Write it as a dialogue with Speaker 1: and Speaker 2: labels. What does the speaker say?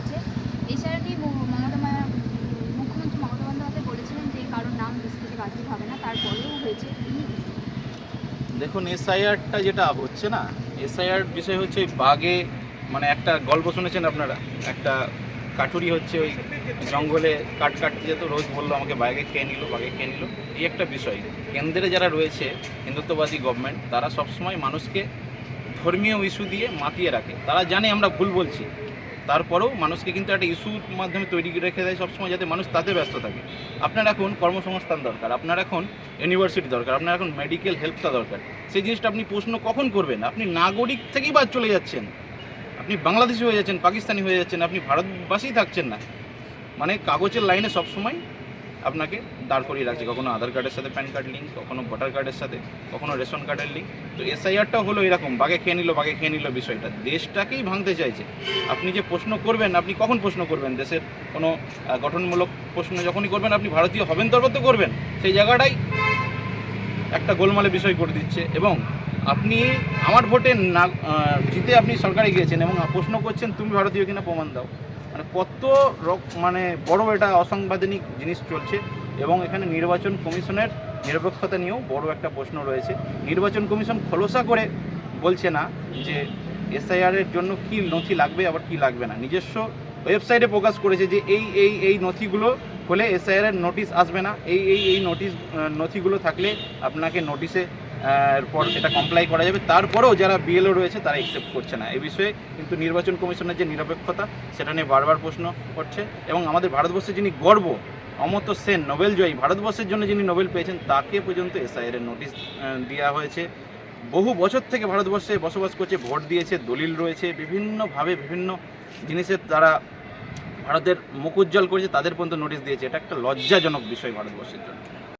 Speaker 1: হয়েছে। এছাড়াটি মুখ্যমন্ত্রী মমতা বন্দ্যোপাধ্যায় বলেছিলেন যে কারোর নাম লিস্ট থেকে বাদ দিতে হবে না, তারপরেও হয়েছে।
Speaker 2: দেখুন, এসআইআরটা যেটা হচ্ছে না, এসআইআর বিষয় হচ্ছে ওই বাঘে, মানে একটা গল্প শুনেছেন আপনারা, একটা কাঠুরি হচ্ছে ওই জঙ্গলে কাটতে যেত, রোজ বললো আমাকে বাঘে খেয়ে নিল। এই একটা বিষয়। কেন্দ্রে যারা রয়েছে হিন্দুত্ববাদী গভর্নমেন্ট, তারা সবসময় মানুষকে ধর্মীয় ইস্যু দিয়ে মাতিয়ে রাখে। তারা জানে আমরা ভুল বলছি, তারপরেও মানুষকে কিন্তু একটা ইস্যুর মাধ্যমে তৈরি রেখে দেয় সবসময়, যাতে মানুষ তাতে ব্যস্ত থাকে। আপনার এখন কর্মসংস্থান দরকার, আপনার এখন ইউনিভার্সিটি দরকার, আপনার এখন মেডিকেল হেল্পটা দরকার। সেই জিনিসটা আপনি প্রশ্ন কখন করবেন? আপনি নাগরিক থেকেই বাদ চলে যাচ্ছেন, আপনি বাংলাদেশি হয়ে যাচ্ছেন, পাকিস্তানি হয়ে যাচ্ছেন, আপনি ভারতবাসীই থাকছেন না। মানে কাগজের লাইনে সবসময় আপনাকে দাঁড় করিয়ে রাখছে, কখনো আধার কার্ডের সাথে প্যান কার্ড লিঙ্ক, কখনো ভোটার কার্ডের সাথে, কখনো রেশন কার্ডের লিঙ্ক। তো এসআইআরটাও হলো এরকম, বাঘে খেয়ে নিল বিষয়টা, দেশটাকেই ভাঙতে চাইছে। আপনি যে প্রশ্ন করবেন, আপনি কখন প্রশ্ন করবেন? দেশের কোনো গঠনমূলক প্রশ্ন যখনই করবেন, আপনি ভারতীয় হবেন তবে তো করবেন, সেই জায়গাটাই একটা গোলমালে বিষয় করে দিচ্ছে। এবং আপনি আমার ভোটে না জিতে আপনি সরকারে গিয়েছেন এবং প্রশ্ন করছেন তুমি ভারতীয় কিনা প্রমাণ দাও। মানে কত মানে বড় এটা অসাংবিধানিক জিনিস চলছে। এবং এখানে নির্বাচন কমিশনের নিরপেক্ষতা নিয়েও বড় একটা প্রশ্ন রয়েছে। নির্বাচন কমিশন খোলসা করে বলছে না যে এসআইআরের জন্য কী নথি লাগবে আবার কি লাগবে না। নিজস্ব ওয়েবসাইটে প্রকাশ করেছে যে এই নথিগুলো হলে এসআইআরের নোটিশ আসবে না, এই নথিগুলো থাকলে আপনাকে নোটিশে পর এটা কমপ্লাই করা যাবে। তারপরেও যারা বিএলও রয়েছে তারা অ্যাকসেপ্ট করছে না। এই বিষয়ে কিন্তু নির্বাচন কমিশনের যে নিরপেক্ষতা, সেটা নিয়ে বারবার প্রশ্ন করছে। এবং আমাদের ভারতবর্ষে যিনি গর্ব, অমর্ত্য সেন নোবেল জয়ী, ভারতবর্ষের জন্য যিনি নোবেল পেয়েছেন, তাকে পর্যন্ত এসআইআরের নোটিশ দেওয়া হয়েছে। বহু বছর থেকে ভারতবর্ষে বসবাস করছে, ভোট দিয়েছে, দলিল রয়েছে, বিভিন্নভাবে বিভিন্ন জিনিসের তারা ভারতের মুখ উজ্জ্বল করেছে, তাদের পর্যন্ত নোটিশ দিয়েছে। এটা একটা লজ্জাজনক বিষয় ভারতবর্ষের জন্য।